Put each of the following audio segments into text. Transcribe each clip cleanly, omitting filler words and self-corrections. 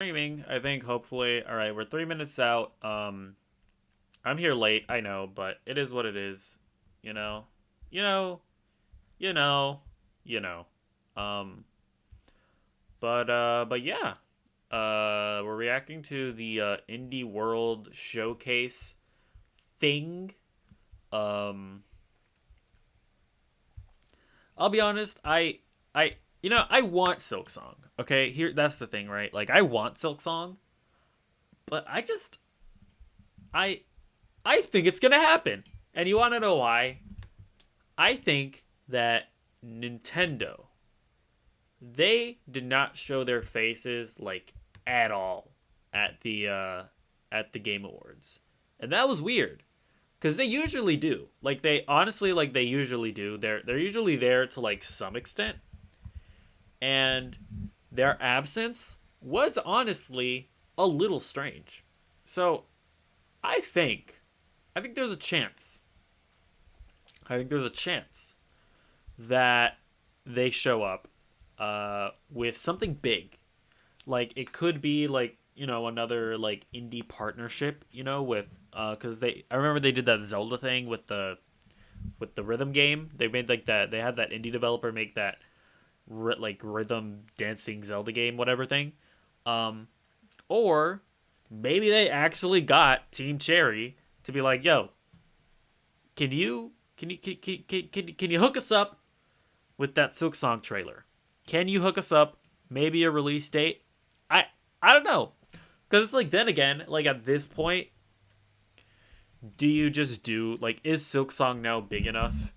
Streaming, I think hopefully. All right, we're 3 minutes out. I'm here late, I know, but it is what it is. You know, you know, you know, you know. Um, but yeah. We're reacting to the Indie World Showcase thing. Um, I'll be honest. I want Silksong. Okay, here that's the thing, right? Like I want Silksong, but I I think it's gonna happen. And you want to know why? I think that Nintendo, they did not show their faces like at all at the Game Awards, and that was weird because they usually do. Like they honestly like they usually do. They're usually there to like some extent, and their absence was honestly a little strange. So I think I think there's a chance. I think there's a chance that they show up with something big. Like it could be like another like indie partnership. With because they I remember they did that Zelda thing with the rhythm game. They made like that. They had that indie developer make that like rhythm dancing Zelda game, whatever thing. Um, or maybe they actually got Team Cherry to be like, "Yo, can you hook us up with that Silk Song trailer? Can you hook us up? Maybe a release date? I I don't know, because it's like then again, like at this point, do you just do like is Silk Song now big enough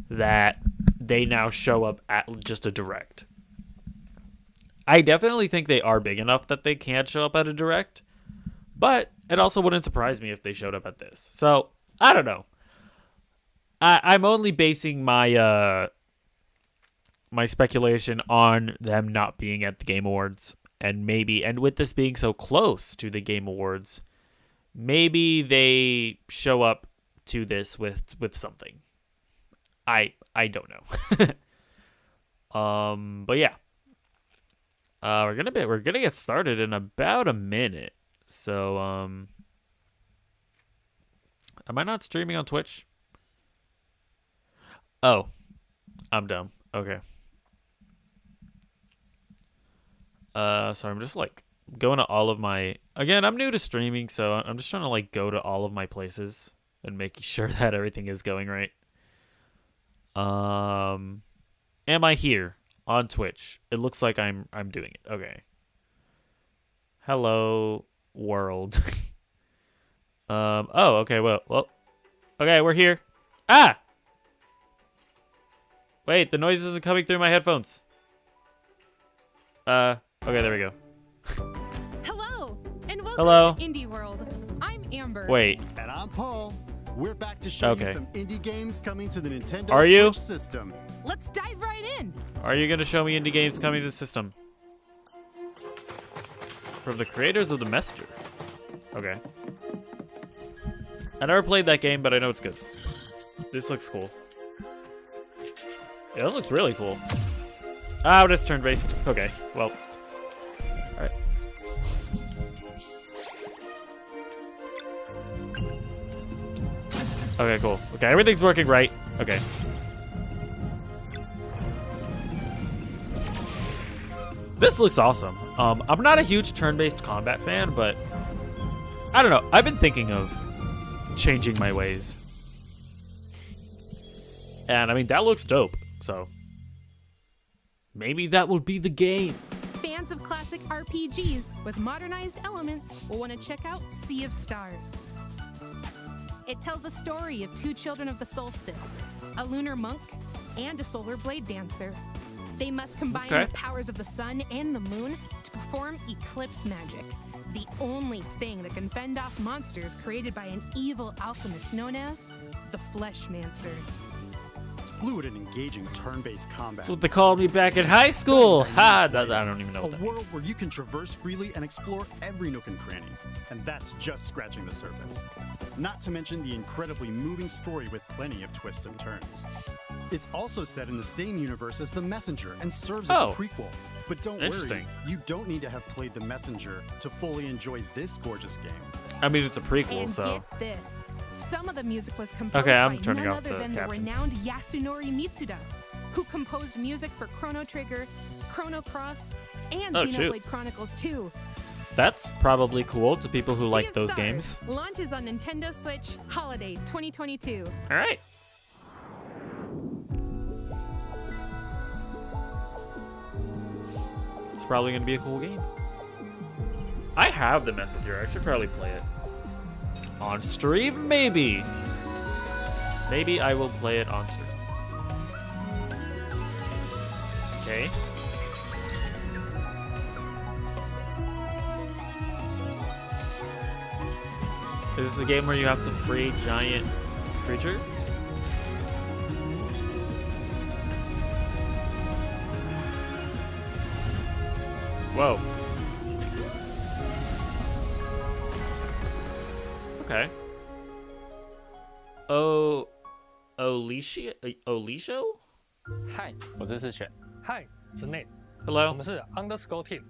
that they now show up at just a direct? I definitely think they are big enough that they can't show up at a direct, but it also wouldn't surprise me if they showed up at this. So I don't know. I'm only basing my speculation on them not being at the Game Awards, and with this being so close to the Game Awards, maybe they show up to this with something. I don't know. But yeah. We're gonna get started in about a minute. So am I not streaming on Twitch? Oh, I'm dumb. Okay. So I'm just like going to all of my again, I'm new to streaming, so I'm just trying to like go to all of my places and making sure that everything is going right. Um am I here on Twitch? It looks like I'm doing it. Okay. Hello world. Oh, okay, well. Okay, we're here. Ah! Wait, the noise isn't coming through my headphones. Okay, there we go. Hello, and welcome Hello. to Indie World. I'm Amber. Wait. And I'm Paul. We're back to show you some indie games coming to the Nintendo Are you? Switch system. Let's dive right in. Are you gonna show me indie games coming to the system? From the creators of The Messenger. Okay. I never played that game, but I know it's good. This looks cool. Yeah, this looks really cool. Ah, but it's turn-based. Okay, well. Alright. Okay, cool. Okay, everything's working right. Okay. This looks awesome. I'm not a huge turn-based combat fan, but I don't know. I've been thinking of changing my ways. And I mean, that looks dope. So maybe that will be the game. Fans of classic RPGs with modernized elements will want to check out Sea of Stars. It tells the story of two children of the solstice, a lunar monk and a solar blade dancer. They must combine the powers of the sun and the moon to perform eclipse magic, the only thing that can fend off monsters created by an evil alchemist known as the Fleshmancer. Fluid and engaging turn-based combat. That's what they called me back in high school. Ha! I don't even know what that A world means. where you can traverse freely and explore every nook and cranny. And that's just scratching the surface. Not to mention the incredibly moving story with plenty of twists and turns. It's also set in the same universe as The Messenger and serves as a prequel, But don't worry, Interesting. you don't need to have played The Messenger to fully enjoy this gorgeous game. I mean, it's a prequel, And so. get this. Some of the music was composed Okay, I'm by turning none off other the than captions. the renowned Yasunori Mitsuda, who composed music for Chrono Trigger, Chrono Cross, and Oh, shoot. Xenoblade Chronicles 2. That's probably cool to people who Sea like of those Stars games. launches on Nintendo Switch Holiday 2022. All right. It's probably going to be a cool game. I have the Messenger. I should probably play it. On stream, maybe. Maybe I will play it on stream. Okay. Is this a game where you have to free giant creatures? Whoa. Okay. Oh, Olisho? 嗨，我是世权。嗨，我是 Nate，我 Hello? 们是 Underscore Team，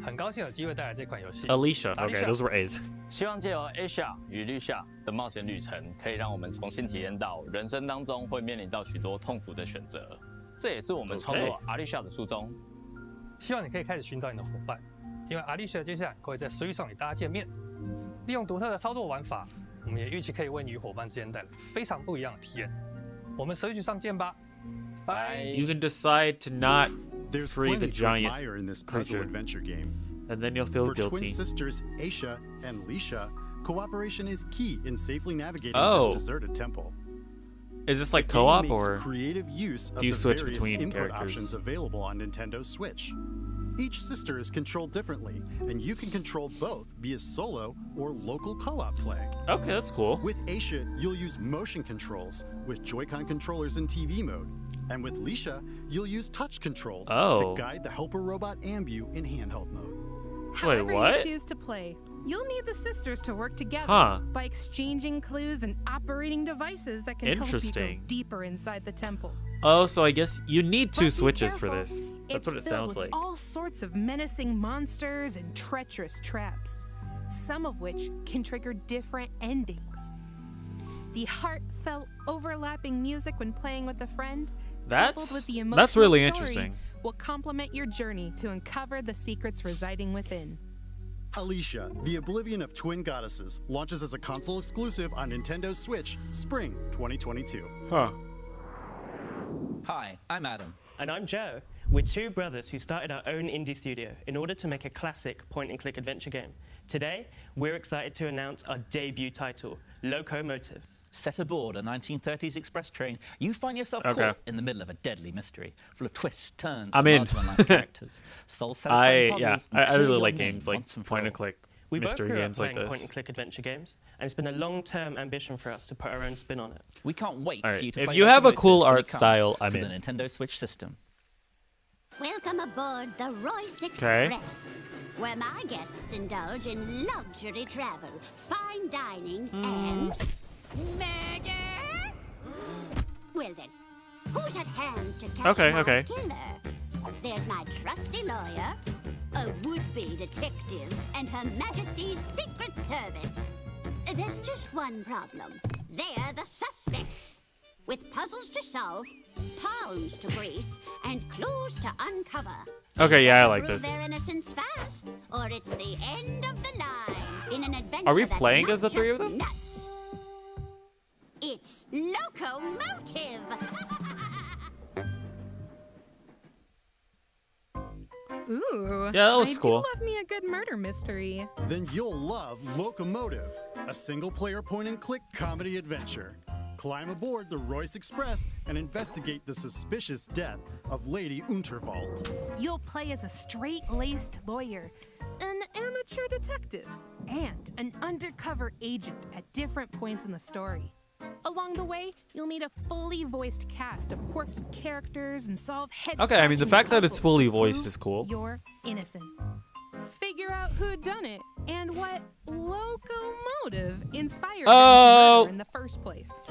很高兴有机会带来这款游戏。 Alicia. Okay, Alicia. those were A's. 希望借由 Asia 与 Lucia 的冒险旅程，可以让我们重新体验到人生当中会面临到许多痛苦的选择。这也是我们创作 Alicia 的初衷。希望你可以开始寻找你的伙伴，因为 Alicia 接下来会在 silksong 与大家见面。利用独特的操作玩法，我们也预期可以为你与伙伴之间带来非常不一样的体验。我们Switch上见吧，拜。 You can decide to not There's free the plenty to giant admire in this puzzle creature. adventure game. and then you'll feel For twin guilty. sisters Aisha and Lisha, cooperation is key in safely navigating Oh. this deserted temple. Is this like The game co-op makes or? creative use of do you the switch various between input characters? options available on Nintendo Switch. Each sister is controlled differently, and you can control both via solo or local co-op play. Okay, that's cool. With Aisha, you'll use motion controls with Joy-Con controllers in TV mode. And with Lisha, you'll use touch controls Oh. to guide the helper robot Ambu in handheld mode. However what? you choose to play, you'll need the sisters to work together Huh. by exchanging clues and operating devices that can help you go Interesting. deeper inside the temple. Oh, so I guess you need But two be switches for careful. this. That's It's what it filled sounds with like. all sorts of menacing monsters and treacherous traps, some of which can trigger different endings. The heartfelt, overlapping music when playing with a friend, coupled with the That's really emotional story, interesting. will complement your journey to uncover the secrets residing within. Alicia, the Oblivion of Twin Goddesses, launches as a console exclusive on Nintendo Switch, spring 2022. Huh. Hi, I'm Adam. And I'm Joe. We're two brothers who started our own indie studio in order to make a classic point-and-click adventure game. Today, we're excited to announce our debut title, Locomotive. Set aboard a 1930s express train, you find yourself Okay. caught in the middle of a deadly mystery, full of twists, turns, I'm and in. larger-than-life characters. Soul-satisfying puzzles, and I clear really your like name games like once and for all. point and click We both mystery grew up games like playing this. point-and-click adventure games, and it's been a long-term ambition for us to put our own spin on it. We can't wait All for right, you to if play you have a Locomotive cool when it art comes style, I'm to in. the Nintendo Switch system. Welcome aboard the Royce Okay. Express, where my guests indulge in luxury travel, fine dining, and murder. Well then, who's at hand to catch Okay, my okay. killer? There's my trusty lawyer, a would-be detective, and Her Majesty's Secret Service. There's just one problem. They're the suspects. With puzzles to solve, palms to grease, and clues to uncover. Okay, yeah, I like Prove this. their innocence fast, or it's the end of the line in an adventure Are we that's playing not as the three just of them? Nuts. It's Locomotive. Ooh. Yeah, that looks I cool. do love me a good murder mystery. Then you'll love Locomotive, a single-player point-and-click comedy adventure. Climb aboard the Royce Express and investigate the suspicious death of Lady Unterwald. You'll play as a straight-laced lawyer, an amateur detective, and an undercover agent at different points in the story. Along the way, you'll meet a fully voiced cast of quirky characters and solve head Okay, I mean, the fact that it's puzzles fully to voiced prove is cool. Your innocence. Figure out who done it and what locomotive inspired Oh! that murder in the first place.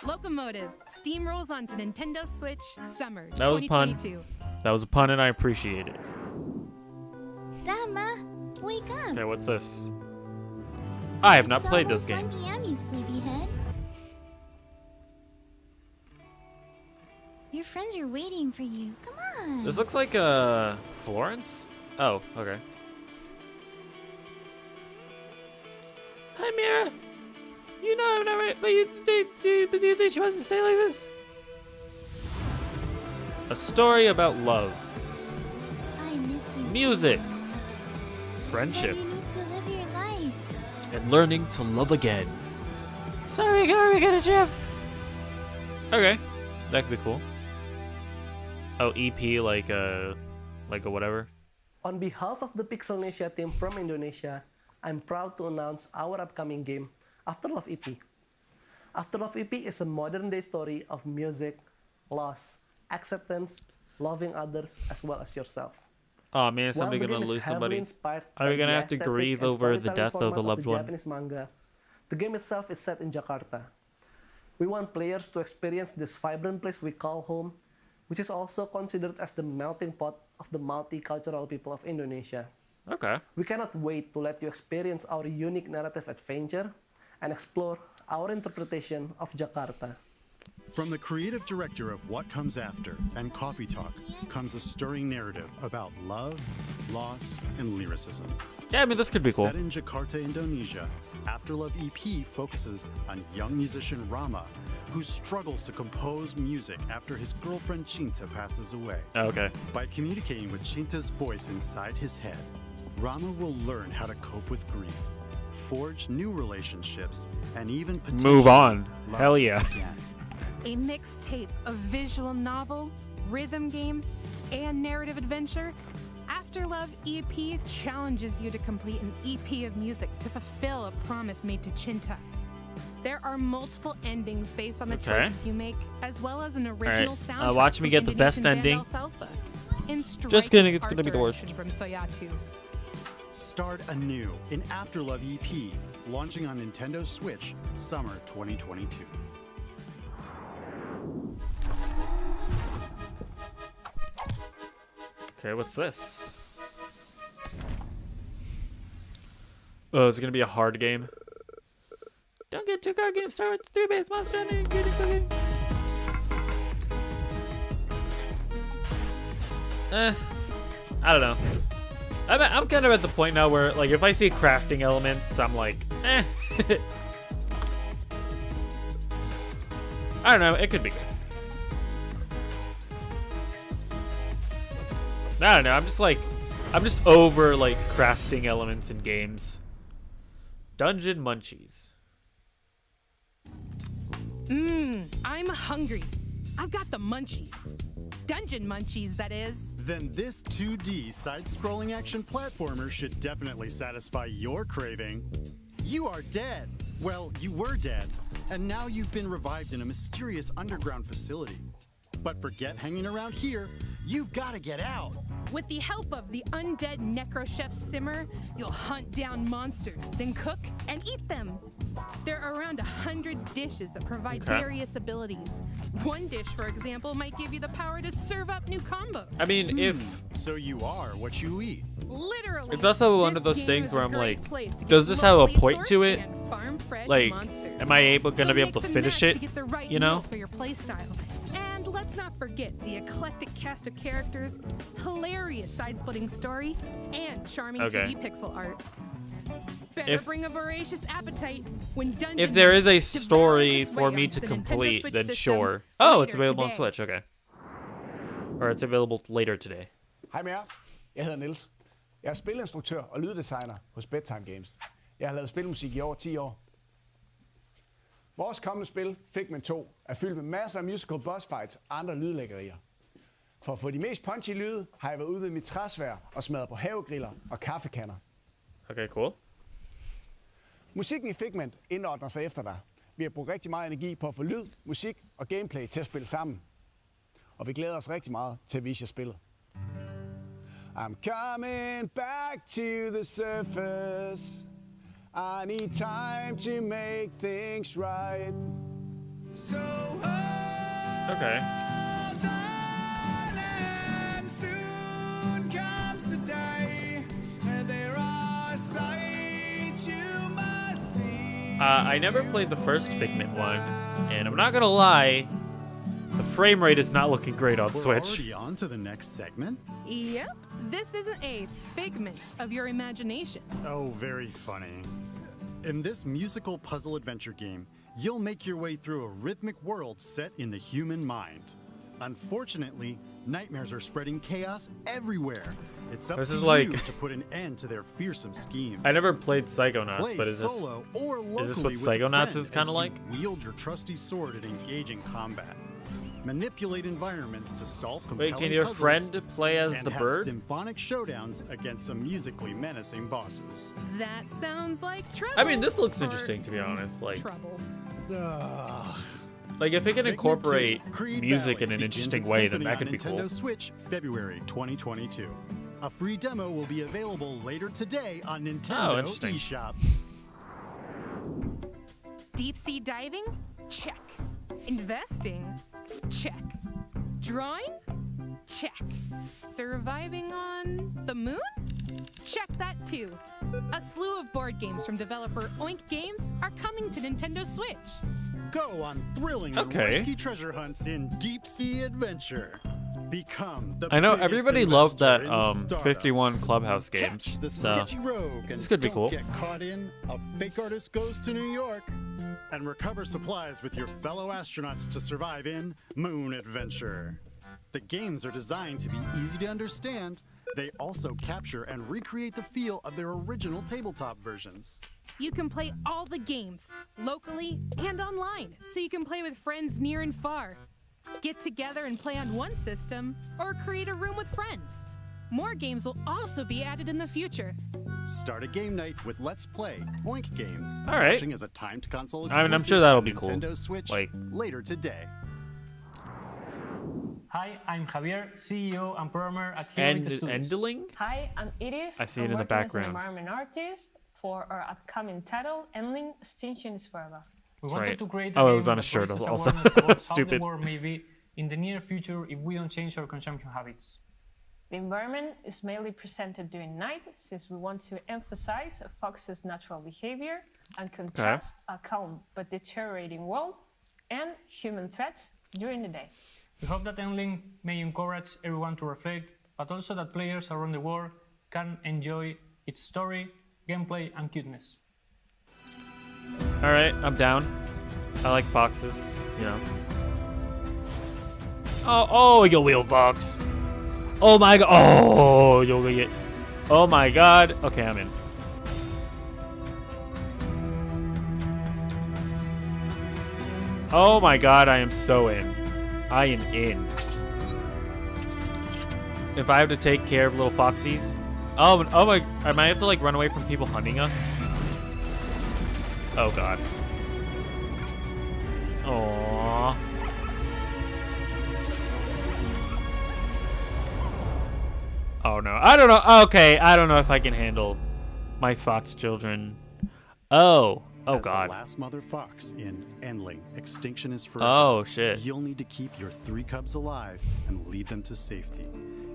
Locomotive steamrolls onto Nintendo Switch summer That was a pun. 2022. That was a pun, and I appreciate it. Dama, wake up. Okay, what's this? I have not It's played those almost games. 1 p.m., you sleepyhead. Your friends are waiting for you. Come on. This looks like Florence. Oh, okay. Hi, Mira. You know I'm not right, but you think she wants to stay like this? A story about love, I miss you. music, But friendship, you need to live your life. and learning to love again. Sorry, gotta get a gym. Okay, that could be cool. Oh, EP like a whatever. On behalf of the Pixelnesia team from Indonesia, I'm proud to announce our upcoming game, Afterlove EP. Afterlove EP is a modern-day story of music, loss, acceptance, loving others as well as yourself. Oh man, somebody While the gonna game is lose heavily somebody. inspired Are we by gonna the have to aesthetic grieve and over the storytelling death of format a loved the one? Japanese manga, the game itself is set in Jakarta. We want players to experience this vibrant place we call home, which is also considered as the melting pot of the multicultural people of Indonesia. Okay. We cannot wait to let you experience our unique narrative adventure and explore our interpretation of Jakarta. From the creative director of What Comes After and Coffee Talk comes a stirring narrative about love, loss, and lyricism. Yeah, I mean, this could be cool. Set in Jakarta, Indonesia, Afterlove EP focuses on young musician Rama, who struggles to compose music after his girlfriend Chinta passes away. Okay. By communicating with Chinta's voice inside his head, Rama will learn how to cope with grief, forge new relationships, and even potentially Move on. love Hell yeah. again. A mixtape of visual novel, rhythm game, and narrative adventure, Afterlove EP challenges you to complete an EP of music to fulfill a promise made to Chinta. There are multiple endings based on the Okay. choices you make, as well as an original soundtrack. watch me from get the best Indonesian band ending. Alfalfa. And Just kidding, striking it's art gonna be the worst. direction from Soyatu. Start anew in Afterlove EP, launching on Nintendo Switch, summer 2022. Okay, what's this? Oh, it's gonna be a hard game. Don't get too cocky and start with 3-base monster and get it cooking. I don't know. I'm kind of at the point now where, like, if I see crafting elements, I'm like, eh. I don't know. It could be good. I don't know. I'm just over, like, crafting elements in games. Dungeon Munchies. I'm hungry. I've got the munchies. Dungeon munchies, that is. Then this 2D side-scrolling action platformer should definitely satisfy your craving. You are dead. Well, you were dead, and now you've been revived in a mysterious underground facility. But forget hanging around here. You've got to get out. With the help of the undead necro chef Simmer, you'll hunt down monsters, then cook and eat them. There are around 100 dishes that provide various abilities. One dish, for example, might give you the power to serve up new combos. I mean, if... So you are what you eat. Literally. It's also one of those things where I'm like, does this have a point to it? Like, am I gonna be able to finish it? You know? For your playstyle. And let's not forget the eclectic cast of characters, hilarious side-splitting story, and charming 2D pixel art. Better bring a voracious appetite when Dungeon If there is a Munchies story devours its for way me onto to the Nintendo complete, Switch then system sure. Oh, it's later available on today. Switch, okay. Or it's available later today. Hej med jer. Jeg hedder Niels. Jeg er spilinstruktør og lyddesigner hos Bedtime Games. Jeg har lavet spilmusik i over 10 år. Vores kommende spil, Figment 2, er fyldt med masser af musical boss fights og andre lydlæggerier. For at få de mest punchy lyde, har jeg været ude ved mit træsvær og smadret på havegriller og kaffekanner. Okay, cool. Musikken i Figment indordner sig efter dig. Vi har brugt rigtig meget energi på at få lyd, musik og gameplay til at spille sammen. Og vi glæder os rigtig meget til at vise jer spillet. I'm coming back to the surface. I need time to make things right. So Okay. soon comes the day I never played the first Figment one, and I'm not gonna lie, the frame rate is not looking great on We're Switch. already on to the next segment? Yep, this isn't a figment of your imagination. Oh, very funny. In this musical puzzle adventure game, you'll make your way through a rhythmic world set in the human mind. Unfortunately, nightmares are spreading chaos everywhere. It's up This to is like- you to put an end to their fearsome schemes. I never played Psychonauts, Play but is this solo or is this locally what with a Psychonauts friend is kind as of you like? Wield your trusty sword in engaging combat. Manipulate environments to solve compelling Wait, can your puzzles friend play as and the have bird? symphonic showdowns against some musically menacing bosses. That sounds like trouble. I mean, this looks or interesting, to be honest. Like, trouble. Ugh. like if it can Figment incorporate 2, Creed music Valley in an begins interesting its way, then symphony that on could be Nintendo cool. Switch, February 2022. A free demo will be available later today on Nintendo interesting. eShop. Deep sea diving? Check. Investing? Check. Drawing? Check. Surviving on the moon? Check that too. A slew of board games from developer Oink Games are coming to Nintendo Switch. Go on thrilling and Okay. risky treasure hunts in deep sea adventure. Become the I know biggest everybody loved that investor in startups. 51 Clubhouse games. Catch the So sketchy rogue and this could be don't cool. get caught in A Fake Artist Goes to New York, and recover supplies with your fellow astronauts to survive in Moon Adventure. The games are designed to be easy to understand. They also capture and recreate the feel of their original tabletop versions. You can play all the games, locally and online, so you can play with friends near and far. Get together and play on one system, or create a room with friends. More games will also be added in the future. Start a game night with Let's Play Oink Games. All right. Launching as a timed console I mean, I'm exclusive sure that'll on be cool. Nintendo Switch Like- later today. Hi, I'm Javier, CEO and programmer at And Studios. Endling? Hi, I'm Iris. I see it I'm in the working as background. an environment artist for our upcoming title, Endling Extinction is Forever. We wanted Right. to create Oh, it game was on that a shirt raises also. awareness about how Stupid. the world may be in the near future if we don't change our consumption habits. The environment is mainly presented during night, since we want to emphasize a fox's natural behavior and contrast a calm but deteriorating world and human threats during the day. We hope that Endling may encourage everyone to reflect, but also that players around the world can enjoy its story, gameplay, and cuteness. All right, I'm down. I like foxes, you know. Oh, you wheel fox. Oh my god. Oh, you'll get. Oh my god. Okay, I'm in. Oh my god, I am so in. I am in. If I have to take care of little foxies. Oh my, I might have to like run away from people hunting us. Oh god. Aww. Oh no, I don't know. Okay, I don't know if I can handle my fox children. Oh As god. the last mother fox in Endling, Extinction is Forever. Oh shit. You'll need to keep your 3 cubs alive and lead them to safety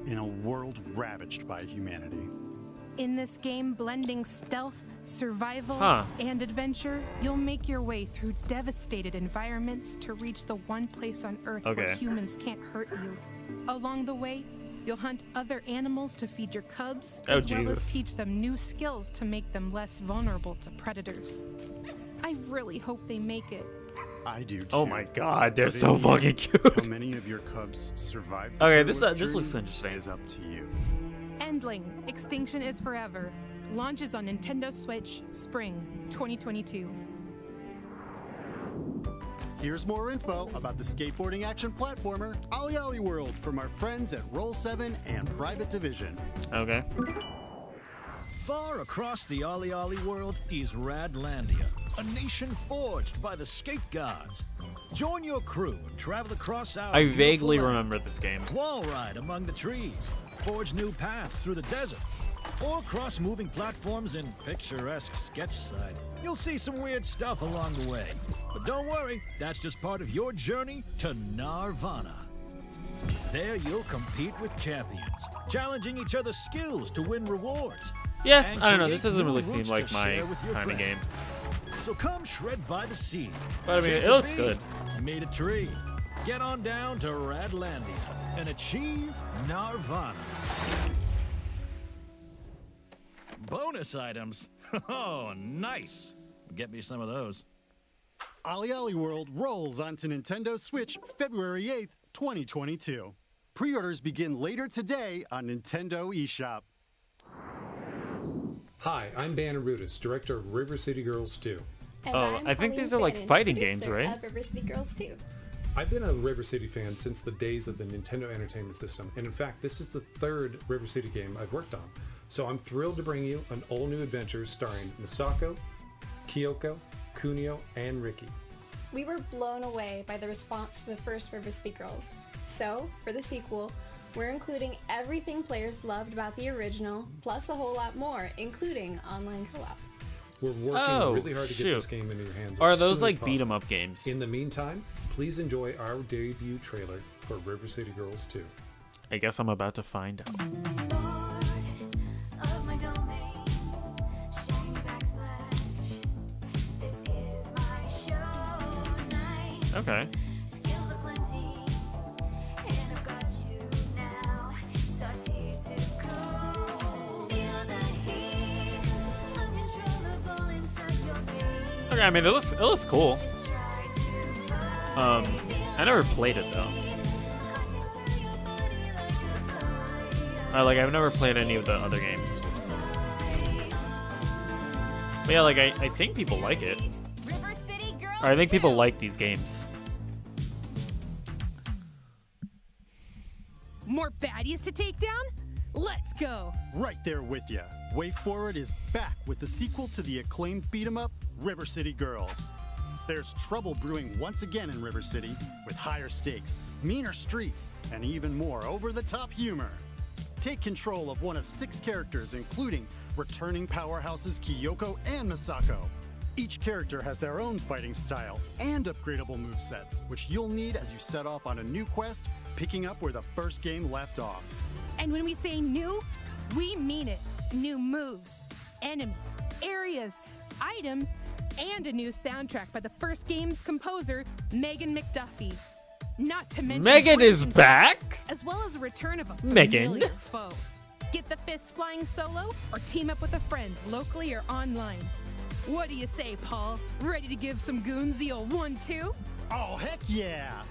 in a world ravaged by humanity. In this game blending stealth, survival, Huh. and adventure, you'll make your way through devastated environments to reach the one place on Earth where Okay. humans can't hurt you. Along the way, you'll hunt other animals to feed your cubs, Oh, as well as Jesus. teach them new skills to make them less vulnerable to predators. I really hope they make it. I do too. Oh my god, they're But in so the end, fucking cute. How many of your cubs survive? Okay, the this hero's looks journey interesting. Is up to you. Endling, Extinction is Forever. Launches on Nintendo Switch, Spring 2022. Here's more info about the skateboarding action platformer Ollie Ollie World from our friends at Roll7 and Private Division. Okay. Far across the Ollie Ollie world is Radlandia, a nation forged by the skate gods. Join your crew and travel across our I beautiful vaguely land. remember this game. Wall ride among the trees, forge new paths through the desert, or cross moving platforms in picturesque sketchside. You'll see some weird stuff along the way. But don't worry, that's just part of your journey to Nirvana. There you'll compete with champions, challenging each other's skills to win rewards. Yeah, and I don't know. create This doesn't new really seem routes like to my share with your kind of game. friends. So come shred by the sea. But I mean, Chase it a looks bee, good. Meet a tree. Get on down to Radlandia and achieve Nirvana. Bonus items. Oh, nice. Get me some of those. Ollie Ollie World rolls onto Nintendo Switch February 8th, 2022. Pre-orders begin later today on Nintendo eShop. Hi, I'm Banner Rudis, director of River City Girls 2. Oh, I think these are like fighting games, right? River City Girls 2. I've been a River City fan since the days of the Nintendo Entertainment System, and in fact, this is the third River City game I've worked on. So I'm thrilled to bring you an all-new adventure starring Misako, Kyoko, Kunio, and Ricky. We were blown away by the response to the first River City Girls. So, for the sequel, we're including everything players loved about the original, plus a whole lot more, including online co-op. We're working really hard to get this game into your hands. Are as those soon like as beat 'em possible. up games? In the meantime, please enjoy our debut trailer for River City Girls 2. I guess I'm about to find out. Okay. Okay, I mean it looks cool. I never played it though. Like I've never played any of the other games. But yeah, like I think people like it. Or I think people like these games. More baddies to take down? Let's go! Right there with ya. Way Forward is back with the sequel to the acclaimed beat-em-up, River City Girls. There's trouble brewing once again in River City, with higher stakes, meaner streets, and even more over-the-top humor. Take control of one of 6 characters, including returning powerhouses Kyoko and Misako. Each character has their own fighting style and upgradable movesets, which you'll need as you set off on a new quest, picking up where the first game left off. And when we say new, we mean it. New moves, enemies, areas, items, and a new soundtrack by the first game's composer, Megan McDuffie. Not to mention Megan is brand new back? quests, as well as a return of a Megan. familiar foe. Get the fists flying solo or team up with a friend, locally or online. What do you say, Paul? Ready to give some goons the old 1-2? Oh, heck yeah!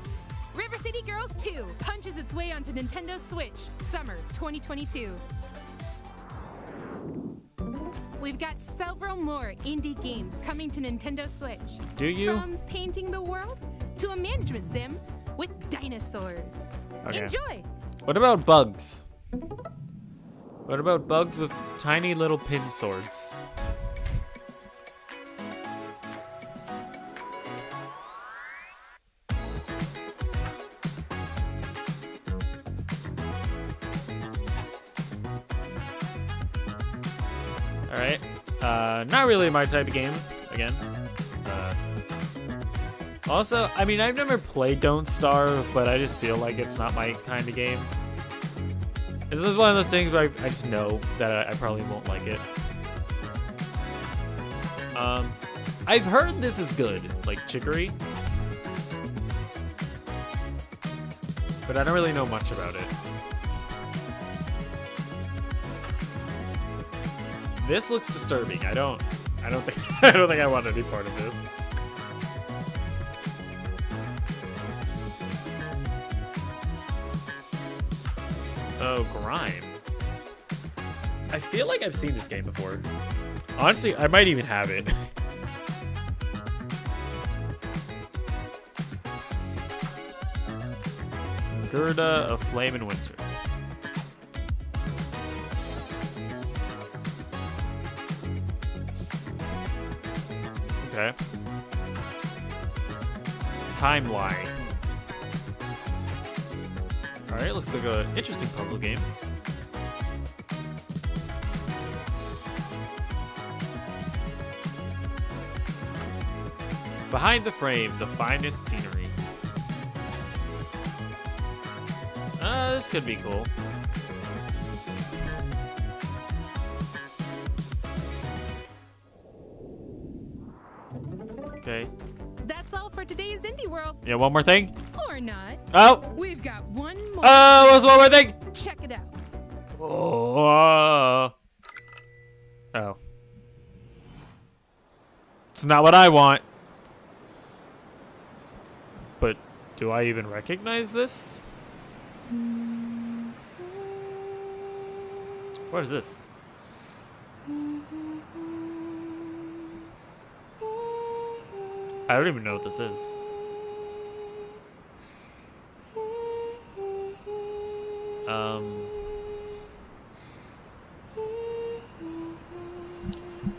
River City Girls 2 punches its way onto Nintendo Switch, summer 2022. We've got several more indie games coming to Nintendo Switch. Do you? From painting the world to a management sim with dinosaurs. Okay. Enjoy! What about bugs? What about bugs with tiny little pin swords? Alright. Not really my type of game, again. Also, I mean, I've never played Don't Starve, but I just feel like it's not my kind of game. This is one of those things where I just know that I probably won't like it. I've heard this is good, like Chicory. But I don't really know much about it. This looks disturbing. I don't think I don't think I want any part of this. Oh, Grime. I feel like I've seen this game before. Honestly, I might even have it. Gerda of Flame and Winter. Okay. Timeline. Alright, looks like an interesting puzzle game. Behind the frame, the finest scenery. This could be cool. Okay. That's all for today's Indie World. Yeah, one more thing. Or not. Oh. We've got one more. Oh, what's one more thing? Check it out. Oh. Oh. It's not what I want. But do I even recognize this? What is this? I don't even know what this is.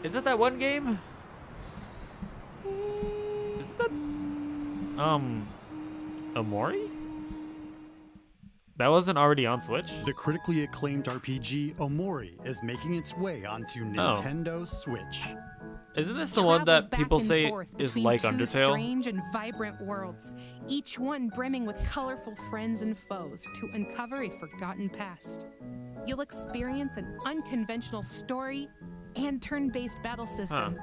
Is it that one game? Is it that Omori? That wasn't already on Switch? The critically acclaimed RPG Omori is making its way onto Nintendo Switch. Isn't this the one that people say is like Undertale? Strange and vibrant worlds, each one brimming with colorful friends and foes to uncover a forgotten past. You'll experience an unconventional story and turn-based battle system,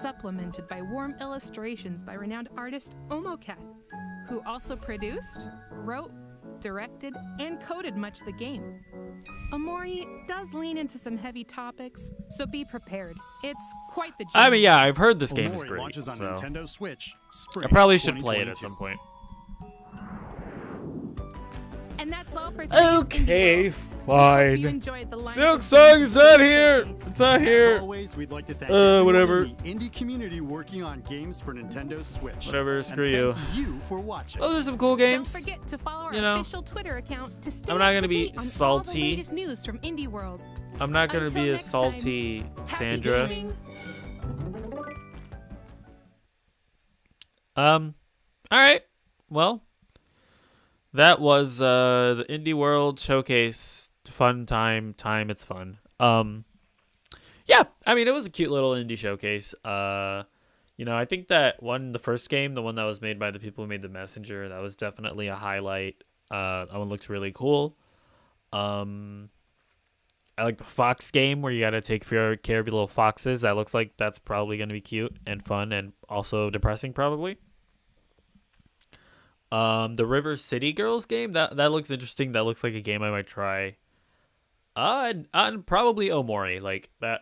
supplemented by warm illustrations by renowned artist Omocat, who also produced, wrote, directed, and coded much of the game. Omori does lean into some heavy topics, so be prepared. It's quite the journey. I mean, yeah, I've heard this game is Omori great, launches on so Nintendo Switch, spring I probably should play it 2022. at some point. And that's all for today's Okay, Indie World. fine. Hope you enjoyed the lineup of Silksong is games not we here. showcased. It's not here. As always, we'd like to thank everyone whatever. in the indie community working on games for Nintendo Switch. Whatever, And screw you. thank you for watching. Those are some cool games. Don't forget to follow our You know, official Twitter account to stay I'm not up gonna to be date on all the salty. latest news from Indie World. I'm not gonna Until be a next salty time, happy Sandra. gaming. Alright. Well, that was the Indie World Showcase. Fun time. It's fun. Yeah, I mean, it was a cute little indie showcase. You know, I think that the first game, the one that was made by the people who made The Messenger, that was definitely a highlight. That one looks really cool. I like the fox game where you gotta take care of your little foxes. That looks like that's probably gonna be cute and fun and also depressing, probably. The River City Girls game, that looks interesting. That looks like a game I might try. And probably Omori, like that.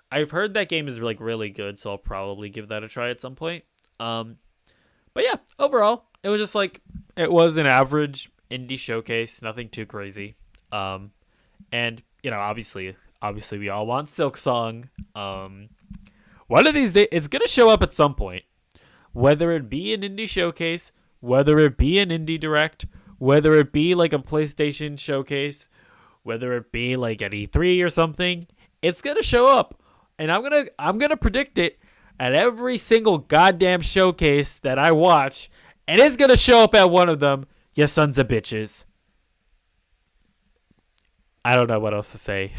I've heard that game is like really good, so I'll probably give that a try at some point. But yeah, overall, it was just like it was an average indie showcase, nothing too crazy. And you know, obviously we all want Silksong. One of these days, it's gonna show up at some point, whether it be an indie showcase, whether it be an indie direct, whether it be like a PlayStation showcase, whether it be like an E3 or something. It's gonna show up, and I'm gonna predict it at every single goddamn showcase that I watch, and it's gonna show up at one of them. You sons of bitches. I don't know what else to say.